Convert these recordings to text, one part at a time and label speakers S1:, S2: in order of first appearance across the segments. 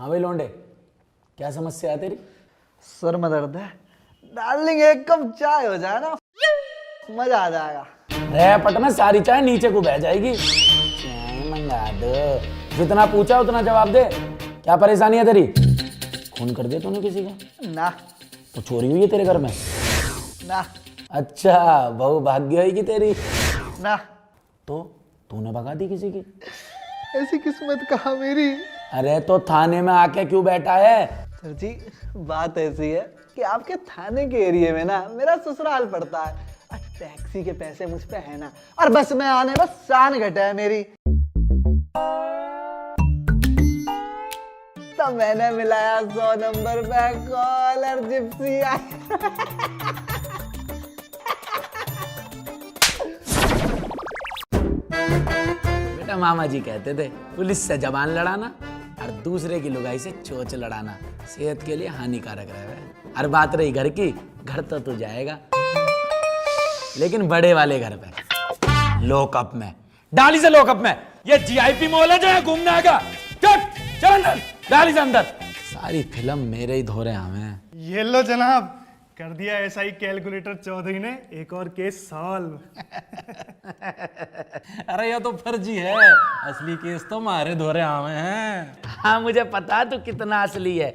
S1: हाँ भाई लौंडे, क्या समस्या है तेरी?
S2: सर में दर्द है। डार्लिंग एक कप चाय हो जाए ना, मजा आ जाएगा।
S1: रे पटना सारी चाय नीचे को बह जाएगी। चाय मंगा दो, जितना पूछा उतना जवाब दे। क्या परेशानी है तेरी? खून कर दिया तूने किसी का?
S2: ना
S1: तो चोरी हुई है तेरे घर में?
S2: ना
S1: अच्छा, बहू भाग्य होगी तेरी।
S2: ना,
S1: तो तूने भगा दी किसी की?
S2: ऐसी किस्मत कहाँ मेरी।
S1: अरे तो थाने में आके क्यों बैठा है?
S2: सर जी बात ऐसी है कि आपके थाने के एरिया में ना मेरा ससुराल पड़ता है और टैक्सी के पैसे मुझ पे है ना, और बस में आने बस शान घटा है मेरी। तो मैंने मिलाया 100 नंबर पे कॉल और जिप्सी आई।
S1: बेटा मामा जी कहते थे पुलिस से जबान लड़ाना और दूसरे की लुगाई से चोंच लड़ाना सेहत के लिए हानिकारक रहेगा। और बात रही घर की, घर तो तू जाएगा लेकिन बड़े वाले घर पे, लॉकअप में, डाली से लॉकअप में। ये जीआईपी मॉल है जो है घूमने आएगा। चल अंदर, डाली से अंदर। सारी फिल्म मेरे ही धोरे हमें।
S3: ये लो जनाब, कर दिया एसआई कैलकुलेटर चौधरी ने एक और केस सॉल्व।
S1: अरे ये तो फर्जी है, असली केस तो मारे धोरे हमें हैं। हाँ मुझे पता तू कितना असली है।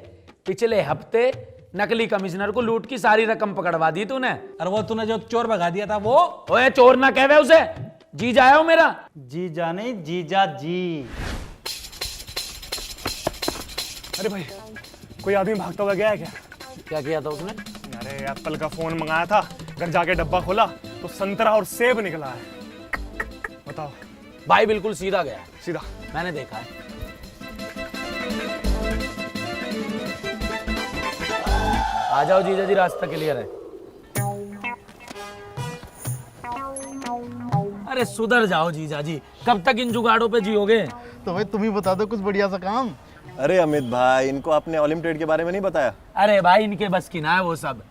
S1: पिछले हफ्ते नकली कमिश्नर को लूट की सारी रकम पकड़वा दी तूने।
S4: और वो तूने जो चोर भगा दिया था वो?
S1: ओए चोर ना कहवे उसे, जीजा है वो मेरा।
S4: जीजा नहीं, जीजा जी।
S3: अरे भाई, कोई आदमी भागता हुआ गया है क्या?
S1: क्या किया था उसने?
S3: अरे एप्पल का फोन मंगाया था, घर जाके डब्बा खोला तो संतरा और सेब निकला है। बताओ।
S1: भाई बिल्कुल सीधा गया,
S3: सीधा।
S1: मैंने देखा है। आ जाओ जीजा जी, रास्ता क्लियर है। अरे सुधर जाओ जीजा जी, कब तक इन जुगाड़ों पे जियोगे?
S2: तो भाई तुम ही बता दो कुछ बढ़िया सा काम।
S5: अरे अमित भाई, इनको आपने ऑलिम ट्रेड के बारे में नहीं बताया?
S1: अरे भाई इनके बस की ना है वो सब।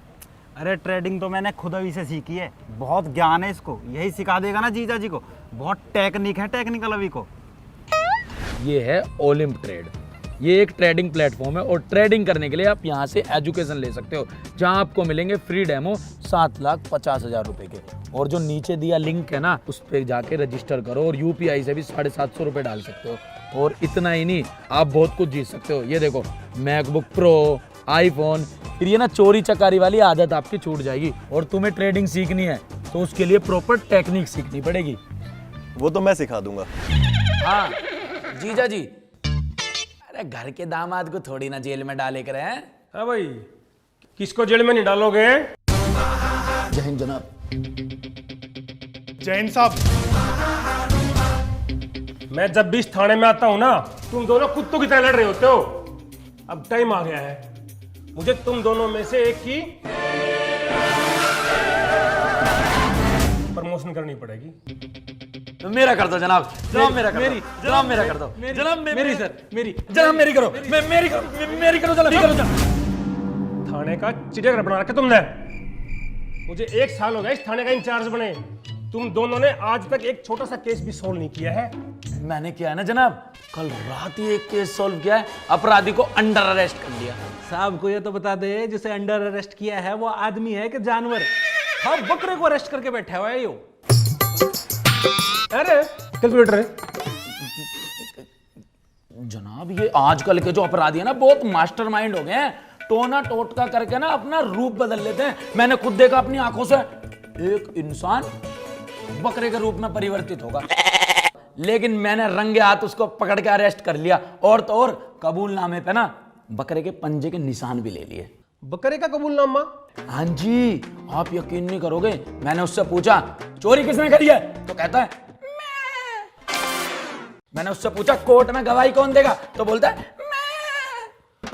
S4: अरे ट्रेडिंग तो मैंने खुद अभी से सीखी है, बहुत ज्ञान है इसको। यही सिखा देगा ना जीजा जी को, बहुत टेक्निक है टेक्निकल अभी को।
S1: ये है ओलिम्प ट्रेड। ये एक ट्रेडिंग प्लेटफॉर्म है और ट्रेडिंग करने के लिए आप यहाँ से एजुकेशन ले सकते हो, जहाँ आपको मिलेंगे फ्री डेमो 7,50,000 रुपए के। और जो नीचे दिया लिंक है ना, उस पर जाके रजिस्टर करो और यूपीआई से भी 750 रुपये डाल सकते हो। और इतना ही नहीं, आप बहुत कुछ जीत सकते हो। ये देखो, मैकबुक प्रो, आईफोन। फिर ये ना चोरी चकारी वाली आदत आपकी छूट जाएगी। और तुम्हें ट्रेडिंग सीखनी है तो उसके लिए प्रॉपर टेक्निक सीखनी पड़ेगी।
S5: वो तो मैं सिखा दूंगा।
S1: हाँ जीजा जी, अरे घर के दामाद को थोड़ी ना जेल में डाले कर हैं।
S6: हाँ भाई, किसको जेल में नहीं डालोगे?
S1: जय हिंद जनाब।
S3: जैन साहब,
S6: मैं जब भी इस थाने में आता हूं ना, तुम दोनों कुत्तों की तरह लड़ रहे होते हो। अब टाइम आ गया है, मुझे तुम दोनों में से एक की प्रमोशन करनी पड़ेगी।
S1: तो मेरा कर दो जनाब, जनाब मेरा कर दो, जनाब मेरा कर दो, जनाब मेरी सर, मेरी जनाब मेरी करो, मेरी करो जनाब।
S6: थाने का चिड़ियाघर बना रखा तुमने। मुझे 1 साल हो गया इस थाने का इंचार्ज बने। तुम दोनों ने आज तक एक छोटा सा केस भी सोल्व नहीं किया है।
S1: मैंने किया है ना जनाब, कल रात ही एक केस सॉल्व किया है, अपराधी को अंडर अरेस्ट कर लिया।
S4: साहब को ये तो बता दे, जिसे अंडर अरेस्ट किया है वो आदमी है कि जानवर? हाँ, बकरे को अरेस्ट करके बैठा हुआ है यो।
S6: अरे कैलकुलेटर है
S1: जनाब, ये आजकल के जो अपराधी है ना, बहुत मास्टरमाइंड हो गए हैं। टोना टोटका करके ना अपना रूप बदल लेते हैं। मैंने खुद देखा अपनी आंखों से, एक इंसान बकरे के रूप में परिवर्तित होगा, लेकिन मैंने रंगे हाथ उसको पकड़ के अरेस्ट कर लिया। और तो और कबूलनामे पे ना बकरे के पंजे के निशान भी ले लिए।
S6: बकरे का कबूलनामा?
S1: हाँ जी, आप यकीन नहीं करोगे, मैंने उससे पूछा चोरी किसने करी है, तो कहता है मैंने उससे पूछा कोर्ट में गवाही कौन देगा, तो बोलता है मैं।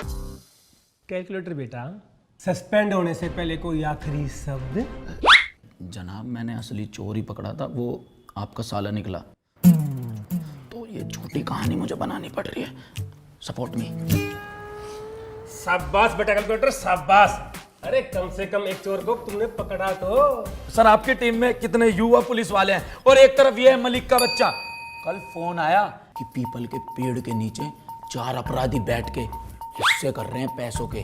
S6: कैलकुलेटर बेटा, सस्पेंड होने से पहले कोई आखिरी शब्द?
S1: जनाब मैंने असली चोर ही पकड़ा था, वो आपका साला निकला। तो ये झूठी कहानी मुझे बनानी पड़ रही है। Support me.
S6: शाबाश बेटा कैलकुलेटर, शाबाश। अरे कम से कम एक चोर को तुमने पकड़ा तो।
S1: सर आपकी टीम में कितने युवा पुलिस वाले हैं, और एक तरफ ये है मलिक का बच्चा। कल फोन आया कि पीपल के पेड़ के नीचे 4 अपराधी बैठ के गुस्से कर रहे हैं पैसों के,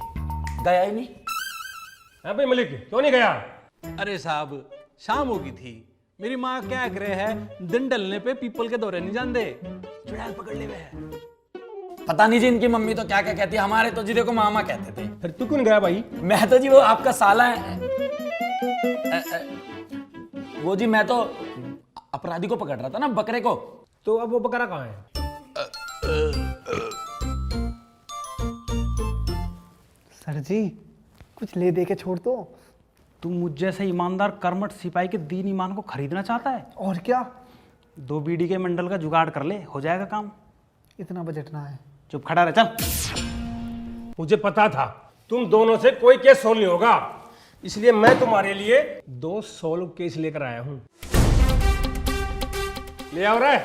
S1: गया ही नहीं।
S6: हाँ भाई मलिक, क्यों नहीं गया?
S7: अरे साहब, शाम हो गई थी। मेरी माँ क्या कह रहे है, दिन डलने पे पीपल के दौरे नहीं जानते। चुड़ैल पकड़ ले वे।
S1: पता नहीं जी इनकी मम्मी तो क्या क्या कहती है, हमारे तो जी देखो मामा कहते थे।
S6: फिर तू क्यों नहीं गया भाई?
S1: मैं तो जी वो आपका साला है। वो जी मैं तो अपराधी को पकड़ रहा था ना, बकरे को।
S6: तो अब वो बकरा कहाँ है?
S2: सर जी कुछ ले दे के छोड़ दो।
S4: तू मुझ जैसे ईमानदार कर्मठ सिपाही के दीन ईमान को खरीदना चाहता है?
S2: और क्या,
S4: 2 बीड़ी के मंडल का जुगाड़ कर ले, हो जाएगा काम।
S2: इतना बजट ना है।
S4: चुप खड़ा रह, चल।
S6: मुझे पता था तुम दोनों से कोई केस सोल्व नहीं होगा, इसलिए मैं तुम्हारे लिए 2 सोल्व केस लेकर आया हूं। ले आओ रे।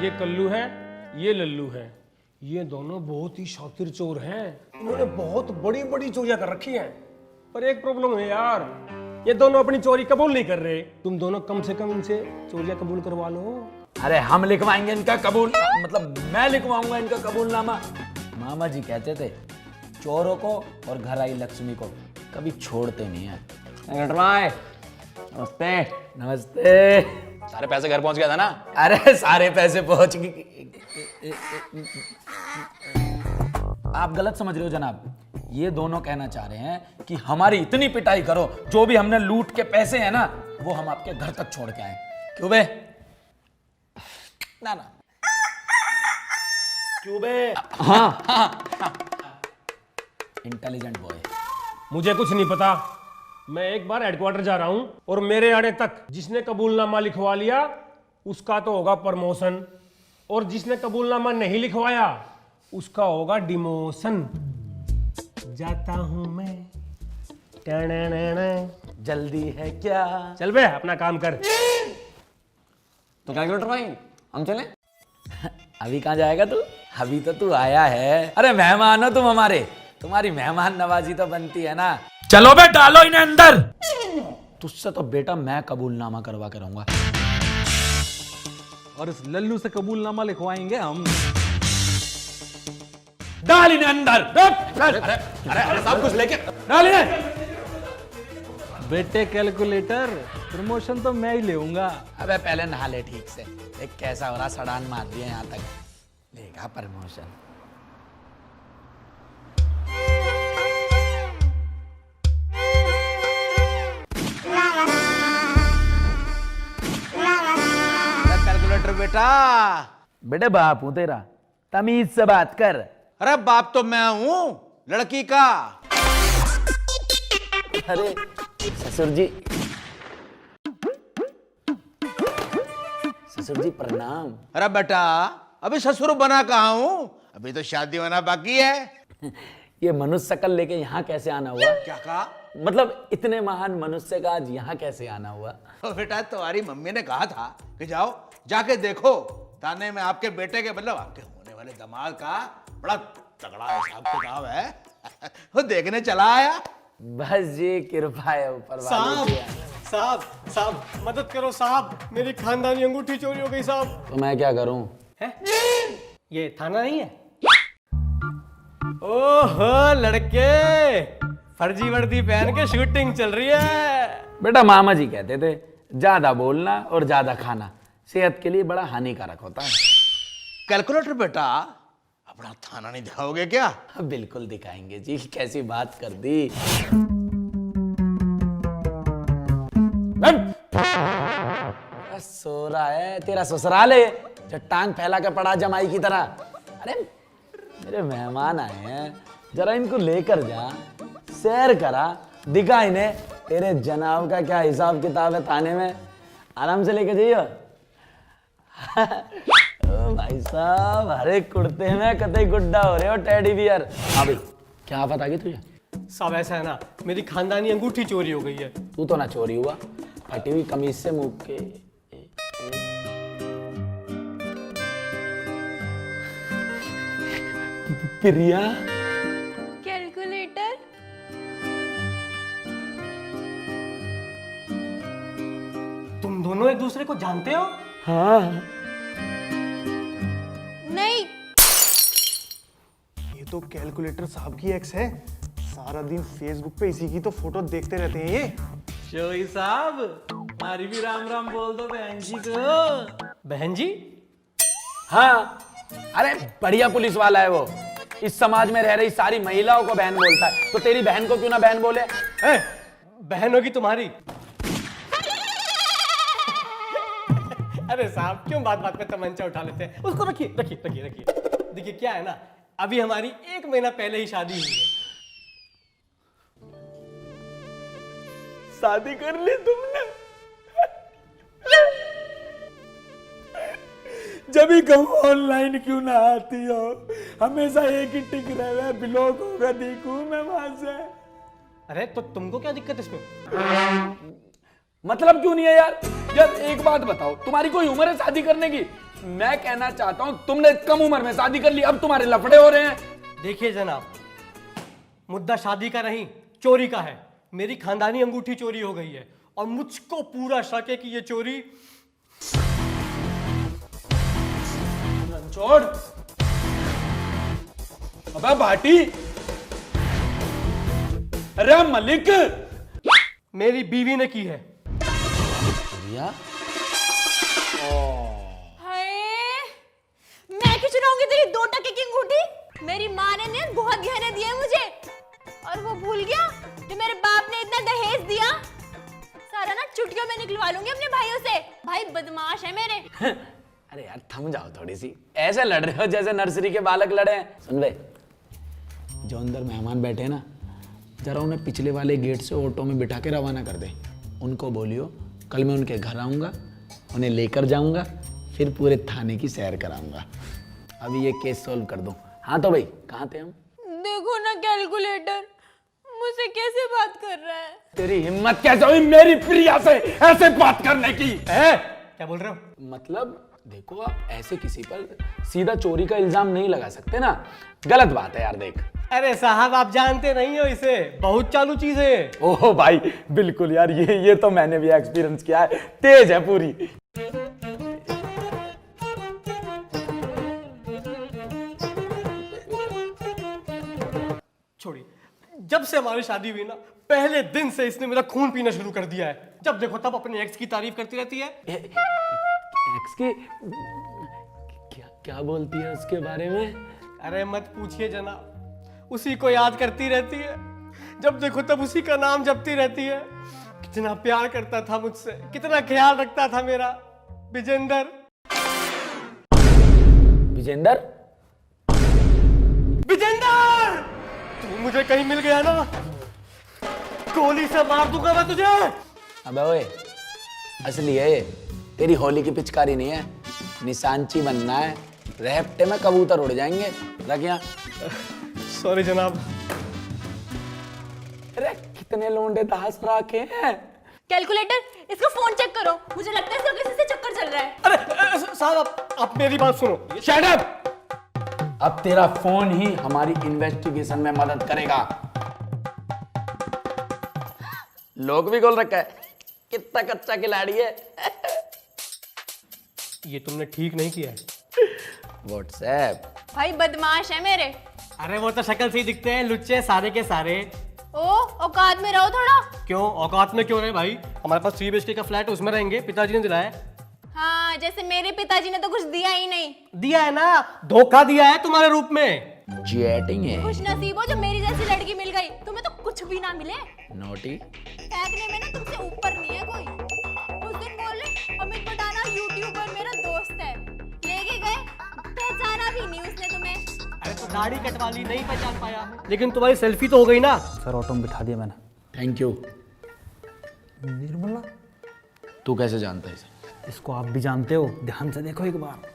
S6: ये कल्लू है, ये लल्लू है। ये दोनों बहुत ही शातिर चोर हैं। इन्होंने बहुत बड़ी बड़ी चोरियां कर रखी हैं। पर एक प्रॉब्लम है यार, ये दोनों अपनी चोरी कबूल नहीं कर रहे। तुम दोनों कम से कम इनसे चोरियां कबूल करवा लो।
S1: अरे हम लिखवाएंगे इनका कबूल, मतलब मैं लिखवाऊंगा इनका कबूलनामा। मामा जी कहते थे चोरों को और घर आई लक्ष्मी को कभी छोड़ते नहीं है। नमस्ते। नमस्ते।
S5: सारे पैसे घर पहुंच गया था ना?
S1: अरे सारे पैसे पहुंच गए। आप गलत समझ रहे हो जनाब। ये दोनों कहना चाह रहे हैं कि हमारी इतनी पिटाई करो, जो भी हमने लूट के पैसे हैं ना वो हम आपके घर तक छोड़ के आए। क्यों बे? ना क्यों बे? हाँ। Intelligent boy.
S6: मुझे कुछ नहीं पता। मैं एक बार हेडक्वार्टर जा रहा हूं और मेरे आने तक जिसने कबूलनामा लिखवा लिया उसका तो होगा प्रमोशन, और जिसने कबूलनामा नहीं लिखवाया उसका होगा डिमोशन। जाता हूं मैं।
S1: जल्दी है क्या?
S6: चल बे अपना काम कर।
S5: तो कैलकुलेटर भाई हम चले?
S1: अभी कहाँ जाएगा तू? अभी तो तू आया है। अरे मेहमान हो तुम हमारे, तुम्हारी मेहमान नवाजी तो बनती है ना। चलो बे डालो इन्हें अंदर। तुझसे तो बेटा मैं कबूलनामा करवा के रहूंगा।
S7: और इस लल्लू से कबूलनामा लिखवाएंगे हम।
S1: डाल इन्हें अंदर। अरे सब कुछ लेके डाल इन्हें।
S7: बेटे कैलकुलेटर, प्रमोशन तो मैं ही लेऊंगा।
S1: अबे पहले नहा ले ठीक से। एक कैसा हो रहा, सड़ान मार दिया यहाँ तक, लेगा प्रमोशन।
S8: कैलकुलेटर बेटा।
S1: बेटे बाप हूं तेरा, तमीज से बात कर।
S8: अरे बाप तो मैं हूं लड़की का।
S1: अरे ससुर जी, ससुर जी प्रणाम।
S8: अरे बेटा अभी ससुर बना कहाँ हूं, अभी तो शादी होना बाकी है।
S1: ये मनुष्य शकल लेके यहाँ कैसे आना हुआ?
S8: क्या कहा?
S1: मतलब इतने महान मनुष्य का आज यहाँ कैसे आना हुआ?
S8: तो बेटा तुम्हारी मम्मी ने कहा था कि जाओ जाके देखो थाने में आपके बेटे के मतलब आपके होने वाले दामाद का बड़ा तगड़ा हिसाब किताब है। वो देखने चला आया।
S1: बस जी कृपा है ऊपर वाले की।
S3: साहब साहब मदद करो साहब, मेरी खानदानी अंगूठी चोरी हो गई साहब।
S1: तो मैं क्या करूं?
S3: ये थाना नहीं है?
S7: ओहो लड़के, फर्जी वर्दी पहन के शूटिंग चल रही है।
S1: बेटा मामा जी कहते थे ज्यादा बोलना और ज्यादा खाना सेहत के लिए बड़ा हानिकारक होता है।
S8: कैलकुलेटर बेटा अपना थाना नहीं दिखाओगे क्या?
S1: बिल्कुल दिखाएंगे जी, कैसी बात कर दी। सो रहा है तेरा ससुराल है जो टांग फैला के पड़ा जमाई की तरह। अरे मेरे मेहमान आए हैं, जरा इनको लेकर जा, सैर करा, दिखा इन्हें तेरे जनाब का क्या हिसाब किताब है थाने में। आराम से लेके जाइयो। ओ भाई साहब, हर एक कुर्ते में कतई गुड्डा हो रहे हो टेडी बियर। हाँ भाई क्या आफत आ गई तुझे?
S3: साहब ऐसा है ना, मेरी खानदानी अंगूठी चोरी हो गई है।
S1: तू तो ना चोरी हुआ, फटी हुई कमीज से मुंह के। प्रिया।
S9: कैलकुलेटर।
S6: तुम दोनों एक दूसरे को जानते हो?
S1: हाँ।
S9: नहीं।
S3: ये तो कैलकुलेटर साहब की एक्स है। सारा दिन फेसबुक पे इसी की तो फोटो देखते रहते हैं ये।
S7: शोई साहब, हमारी भी राम राम बोल दो बहन जी को।
S6: बहन जी?
S1: हाँ, अरे बढ़िया पुलिस वाला है वो। इस समाज में रह रही सारी महिलाओं को बहन बोलता है, तो तेरी बहन को क्यों ना बहन बोले?
S6: बहन होगी तुम्हारी। अरे साहब, क्यों बात बात पे तमंचा उठा लेते हैं? उसको रखिए रखिए रखिए रखिए। देखिए क्या है ना, अभी हमारी 1 महीना पहले ही शादी हुई है।
S1: शादी कर ली तुमने? जब भी कहूँ ऑनलाइन क्यों ना आती हो, हमेशा एक ही टिक रहे, ब्लॉक होगा देखूं मैं वहां से।
S6: अरे तो तुमको क्या दिक्कत है इसमें?
S1: मतलब क्यों नहीं है यार? यार एक बात बताओ, तुम्हारी कोई उम्र है शादी करने की? मैं कहना चाहता हूँ तुमने कम उम्र में शादी कर ली, अब तुम्हारे लफड़े हो रहे हैं।
S6: देखिए जनाब, मुद्दा शादी का नहीं, चोरी का है। मेरी खानदानी अंगूठी चोरी हो गई है और मुझको पूरा शक है कि ये चोरी
S1: छोड़। अबे भाटी, अरे मलिक,
S6: मेरी बीवी ने की है।
S9: हाय, मैं क्यों चुराऊंगी तेरी 2 टके की अंगूठी? मेरी माँ ने बहुत गहने दिए मुझे, और वो भूल गया जो मेरे बाप ने इतना दहेज दिया। सारा ना चुटकियों में निकलवा लूंगी अपने भाइयों से। भाई बदमाश है मेरे।
S1: अरे यार थम जाओ थोड़ी सी, ऐसे लड़ रहे हो जैसे नर्सरी के बालक लड़े हैं। सुन बे, जो अंदर मेहमान बैठे हैं ना, जरा उन्हें पिछले वाले गेट से ऑटो में बिठा के रवाना कर दे। उनको बोलियो कल मैं उनके घर आऊँगा, उन्हें लेकर जाऊँगा, फिर पूरे थाने की सैर कराऊँगा। अभी ये केस सॉल्व कर दो। हाँ तो भाई, कहाँ थे हम?
S9: देखो ना कैलकुलेटर मुझसे कैसे बात कर रहा है।
S1: तेरी हिम्मत कैसे हुई मेरी प्रिया से ऐसे बात करने की?
S6: क्या बोल रहे हो?
S1: मतलब देखो, आप ऐसे किसी पर सीधा चोरी का इल्जाम नहीं लगा सकते ना, गलत बात है यार। देख,
S6: अरे साहब, आप जानते नहीं हो इसे, बहुत चालू चीज है।
S1: ओह भाई बिल्कुल यार, ये तो मैंने भी एक्सपीरियंस किया है, तेज है पूरी।
S6: छोड़िए, जब से हमारी शादी हुई ना, पहले दिन से इसने मेरा खून पीना शुरू कर दिया है। जब देखो तब अपने एक्स की तारीफ करती रहती है।
S1: एक्स की क्या बोलती है उसके बारे में?
S6: अरे मत पूछिए जनाब, उसी को याद करती रहती है। जब देखो तब उसी का नाम जपती रहती है। कितना प्यार करता था मुझसे, कितना ख्याल रखता था मेरा। विजेंदर।
S1: विजेंदर?
S6: विजेंदर, तू मुझे कहीं मिल गया ना, गोली से मार दूंगा मैं तुझे।
S1: अबे ओए, असली है ये, तेरी होली की पिचकारी नहीं है। निशानची बनना है, रेपटे में कबूतर उड़ जाएंगे। रख यहाँ।
S6: सॉरी जनाब।
S1: अरे कितने लोंडे दास रखे हैं।
S9: कैलकुलेटर इसका फोन चेक करो, मुझे लगता है इसका किसी से चक्कर चल रहा है।
S6: अरे साहब, आप मेरी बात सुनो।
S1: Shut up! अब तेरा फोन ही हमारी इन्वेस्टिगेशन में मदद करेगा। लोग भी खोल रखा है, कितना कच्चा खिलाड़ी है।
S6: ये तुमने ठीक नहीं किया है।
S1: व्हाट्सएप।
S9: भाई बदमाश है मेरे।
S6: अरे वो तो शक्ल से ही दिखते हैं, लुच्चे सारे के सारे।
S9: ओ औकात में रहो थोड़ा।
S6: क्यों औकात में क्यों रहे भाई? हमारे पास 3 BHK का फ्लैट है, उसमें रहेंगे, पिताजी ने दिलाया है।
S9: हाँ, जैसे मेरे पिताजी ने तो कुछ दिया ही नहीं।
S6: दिया है ना, धोखा दिया है तुम्हारे रूप में।
S1: चैटिंग है।
S9: खुश नसीब हो जो मेरी जैसी लड़की मिल गई, तुम्हें तो कुछ भी ना मिले।
S1: नोटी।
S9: फेंकने में ना तुमसे ऊपर नहीं है कोई। उस दिन बोले अमित पटाना यूट्यूबर मेरा दोस्त है, लेके गए, पहचाना भी नहीं उसने तुम्हें।
S6: अरे तो दाढ़ी कटवा ली, नहीं पहचान पाया, लेकिन तुम्हारी सेल्फी तो हो गई ना।
S4: सर ऑटो में बिठा दिया मैंने।
S1: Thank you.
S4: निर्मला,
S1: तू कैसे जानता है इसे?
S4: इसको आप भी जानते हो, ध्यान से देखो एक बार।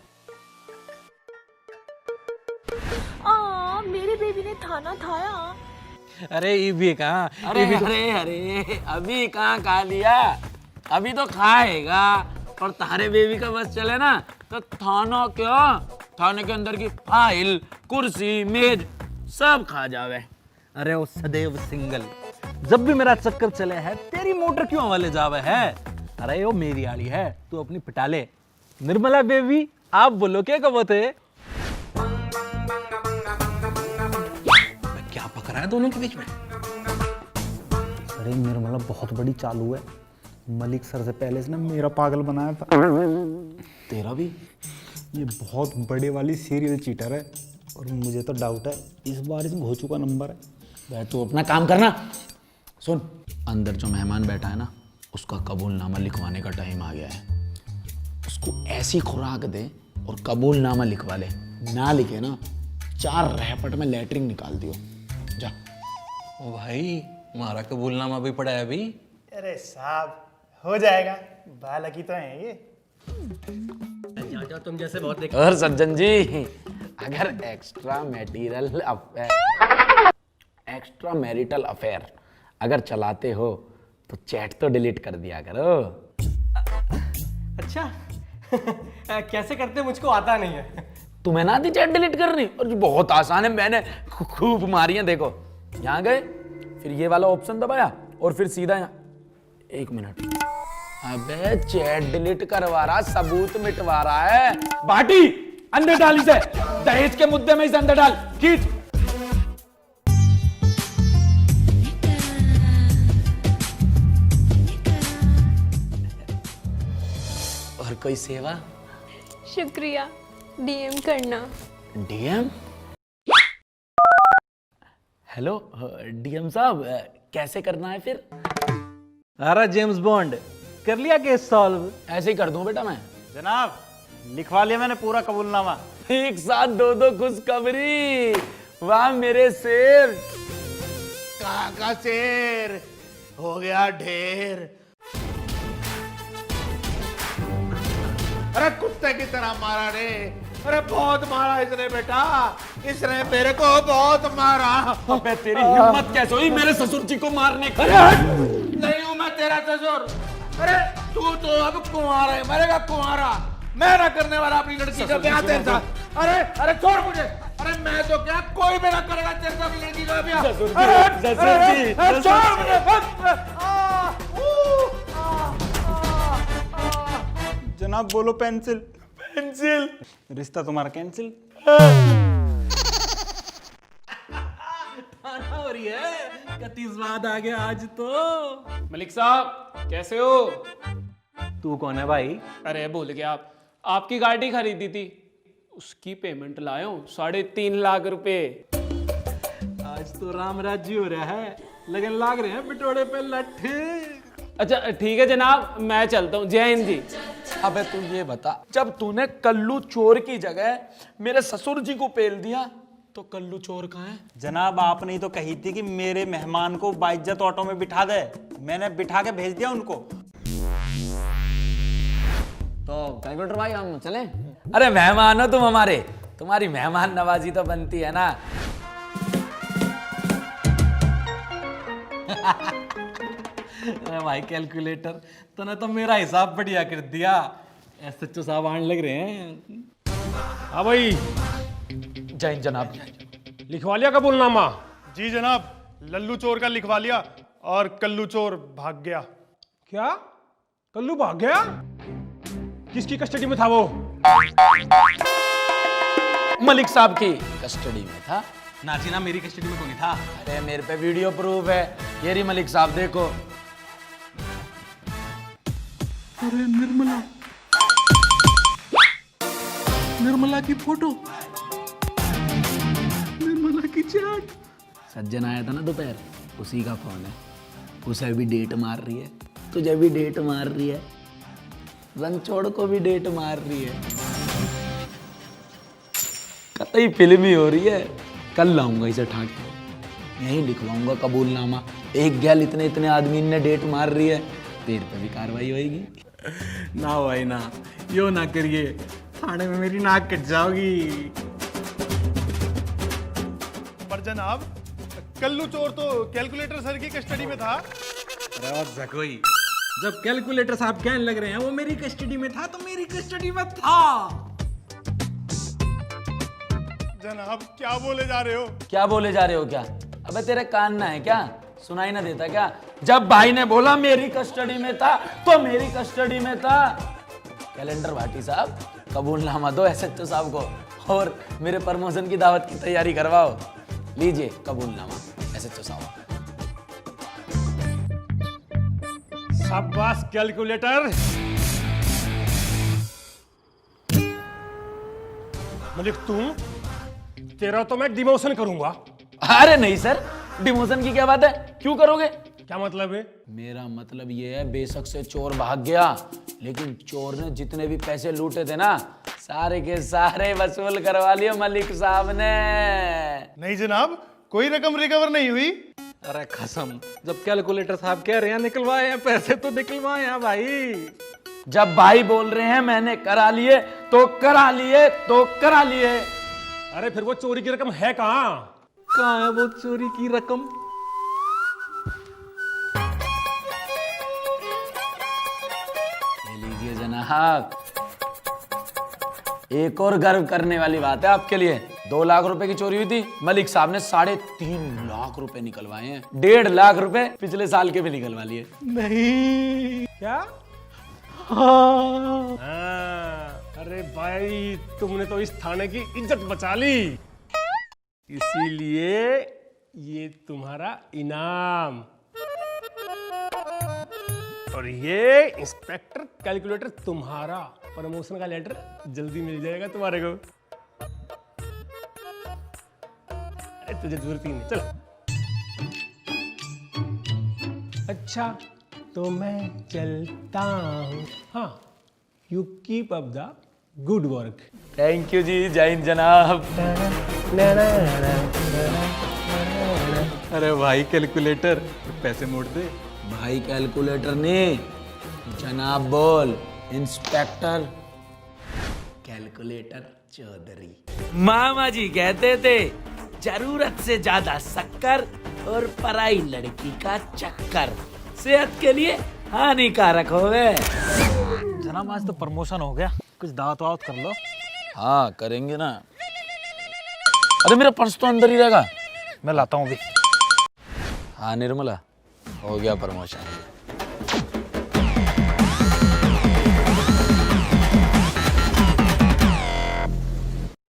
S9: मेरे बेबी ने खाना खाया।
S7: अरे ये भी कहाँ?
S1: अरे अरे अरे, अभी कहाँ खा लिया, अभी तो खाएगा। और तारे बेबी का बस चले ना तो थाना क्या थाने के अंदर की फाइल, कुर्सी, मेज सब खा जावे।
S7: अरे वो सदैव सिंगल, जब भी मेरा चक्कर चले है तेरी मोटर क्यों हवाले जावे है। अरे वो मेरी आड़ी है, तू अपनी पिटा ले। निर्मला बेबी, आप बोलो क्या कब थे? क्या पकड़ा है दोनों के बीच में?
S4: अरे निर्मला बहुत बड़ी चालू है, मलिक सर से पहले इसने मेरा पागल बनाया था।
S1: तेरा भी?
S4: ये बहुत बड़े वाली सीरियल चीटर है और मुझे तो डाउट है इस बार इसमें हो चुका नंबर है।
S1: भाई तू अपना काम करना। सुन, अंदर जो मेहमान बैठा है ना, उसका कबूलनामा लिखवाने का टाइम आ गया है। उसको ऐसी खुराक दे और कबूलनामा लिखवा ले। ना लिखे ना, 4 रैपट में लेटरिंग निकाल दियो। जा।
S7: ओ भाई, हमारा कबूलनामा भी पड़ा है अभी।
S2: अरे साहब हो जाएगा, बालकी तो है ये।
S7: तुम जैसे बहुत देख।
S1: और सज्जन जी, अगर एक्स्ट्रा मैरिटल अफेयर अगर चलाते हो तो चैट तो डिलीट कर दिया करो।
S6: अच्छा कैसे करते मुझको आता नहीं है।
S1: तुम्हें ना आती चैट डिलीट करनी? और बहुत आसान है, मैंने खूब मारी है। देखो, यहाँ गए, फिर ये वाला ऑप्शन दबाया और फिर सीधा यहाँ। 1 मिनट। अबे चैट डिलीट करवा रहा, सबूत मिटवा रहा है। बाटी अंदर डाल इसे, दहेज के मुद्दे में इसे अंदर डाल, खींच। और कोई सेवा?
S9: शुक्रिया, डीएम करना।
S1: डीएम? हेलो डीएम साहब, कैसे करना है फिर?
S7: अरे जेम्स बॉन्ड, कर लिया केस सॉल्व?
S1: ऐसे ही कर दूं बेटा मैं।
S4: जनाब, लिखवा लिया मैंने पूरा कबूलनामा।
S1: एक साथ 2 खुशखबरी। वाह मेरे शेर।
S8: कहाँ का शेर हो गया ढेर। अरे कुत्ते की तरह मारा रे। अरे बहुत मारा इसने बेटा, इसने मेरे को बहुत मारा।
S1: अबे तेरी हिम्मत कैसे हुई मेरे ससुर जी को मारने की?
S8: नहीं हूं मैं तेरा ससुर। अरे तू तो अब कुंवारा है, मरेगा कुंवारा। मैं ना करने वाला अपनी लड़की का ब्याह तेरे साथ। अरे अरे छोड़ मुझे। अरे मैं तो क्या, कोई भी ना करेगा तेरे साथ लड़की का ब्याह। अरे छोड़ मुझे।
S4: जनाब बोलो पेंसिल। पेंसिल। रिश्ता तुम्हारा कैंसिल।
S7: हो रही है, कति स्वाद आ गया आज तो।
S10: मलिक साहब कैसे हो?
S7: तू कौन है भाई?
S10: अरे भूल गया आप, आपकी गाड़ी खरीदी थी, उसकी पेमेंट लाया हूँ 3.5 लाख रुपए।
S7: आज तो राम राज्य हो रहा है, लगन लाग रहे हैं बिटोड़े पे लट्ठे।
S10: अच्छा ठीक है जनाब, मैं चलता हूँ। जय हिंद जी।
S1: अबे तू ये बता, जब तूने कल्लू चोर की जगह मेरे ससुर जी को पेल दिया तो कल्लू चोर कहाँ है?
S4: जनाब, आपने ही तो कही थी कि मेरे मेहमान को बाइज्जत ऑटो में बिठा दे। मैंने बिठा के भेज दिया उनको।
S1: तो कैलकुलेटर भाई हम चले? अरे मेहमान हो तुम हमारे, तुम्हारी मेहमान नवाजी तो बनती है ना।
S7: अरे भाई कैलकुलेटर, तूने तो मेरा हिसाब बढ़िया कर दिया। एसएचओ साहब आने लग रहे हैं।
S6: हाँ भाई,
S1: जय हिंद जनाब।
S6: लिखवा लिया कबूलनामा?
S3: जी जनाब, लल्लू चोर का लिखवा लिया और कल्लू चोर भाग गया।
S6: क्या कल्लू भाग गया? किसकी कस्टडी में था वो?
S1: मलिक साहब की कस्टडी में था।
S7: नाजी ना, मेरी कस्टडी में कौन था?
S1: अरे मेरे पे वीडियो प्रूफ है, ये रही मलिक साहब देखो।
S7: अरे निर्मला, निर्मला की फोटो, निर्मला की चैट।
S1: सज्जन आया था ना दोपहर, उसी का फोन है। उसे भी डेट मार रही है, तुझे भी डेट मार रही है, रणछोड़ को भी डेट मार रही है। कतई फिल्मी हो रही है। कल लाऊंगा इसे ठाके, यहीं लिखवाऊंगा कबूलनामा। एक गैल इतने इतने आदमी ने डेट मार रही है, तेरे पे भी कार्रवाई होगी।
S7: ना भाई ना, यो ना करिए, थाने में मेरी नाक कट जाओगी।
S3: पर जनाब, कल्लू चोर तो कैलकुलेटर सर की कस्टडी में था।
S7: कोई जब कैलकुलेटर साहब कहने लग रहे हैं वो मेरी कस्टडी में था, तो मेरी कस्टडी में था।
S3: जनाब क्या बोले जा रहे हो?
S1: क्या बोले जा रहे हो क्या? अबे तेरे कान ना है क्या? सुनाई ना देता क्या? जब भाई ने बोला मेरी कस्टडी में था तो मेरी कस्टडी में था। कैलेंडर भाटी साहब, कबूलनामा दो एसएचओ साहब को और मेरे प्रमोशन की दावत की तैयारी करवाओ। लीजिए कबूलनामा एसएचओ साहब।
S6: शाबाश कैलकुलेटर। मलिक तुम, तेरा तो मैं डिमोशन करूंगा।
S1: अरे नहीं सर, डिमोशन की क्या बात है? क्यों करोगे?
S6: क्या मतलब है?
S1: मेरा मतलब ये है, बेशक से चोर भाग गया, लेकिन चोर ने जितने भी पैसे लूटे थे ना, सारे के सारे वसूल करवा लिए मलिक साहब ने।
S3: नहीं जनाब, कोई रकम रिकवर नहीं हुई।
S7: अरे कसम, जब कैलकुलेटर साहब कह रहे हैं निकलवाए हैं पैसे तो निकलवाए हैं भाई।
S1: जब भाई बोल रहे हैं मैंने करा लिए तो करा लिए तो करा लिए।
S6: अरे फिर वो चोरी की रकम है कहाँ?
S7: कहाँ है वो चोरी की रकम?
S1: ले लीजिए जनाब। एक और गर्व करने वाली बात है आपके लिए। 2 लाख रुपए की चोरी हुई थी, मलिक साहब ने 3.5 लाख रुपए निकलवाए हैं। 1.5 लाख रुपए पिछले साल के भी निकलवा लिए।
S7: नहीं।
S6: क्या?
S7: हाँ।
S6: अरे भाई, तुमने तो इस थाने की इज्जत बचा ली, इसीलिए ये तुम्हारा इनाम। और ये इंस्पेक्टर कैलकुलेटर तुम्हारा प्रमोशन का लेटर जल्दी मिल जाएगा तुम्हारे को। अरे तुझे जरूरत ही नहीं, चल। अच्छा तो मैं चलता हूँ। हाँ, you keep up the good work.
S1: Thank you जी, जय हिंद जनाब।
S7: अरे भाई कैलकुलेटर, पैसे मोड़ दे।
S1: भाई कैलकुलेटर ने जनाब बोल। Inspector calculator Chaudhary. मामा जी कहते थे जरूरत से ज्यादा शक्कर और पराई लड़की का चक्कर सेहत के लिए हानिकारक हो गए।
S4: जनाब आज तो प्रमोशन हो गया, कुछ दावत वावत कर लो।
S1: हाँ करेंगे ना। अरे मेरा पर्स तो अंदर ही रहेगा, मैं लाता हूँ अभी। हाँ निर्मला, हो गया प्रमोशन।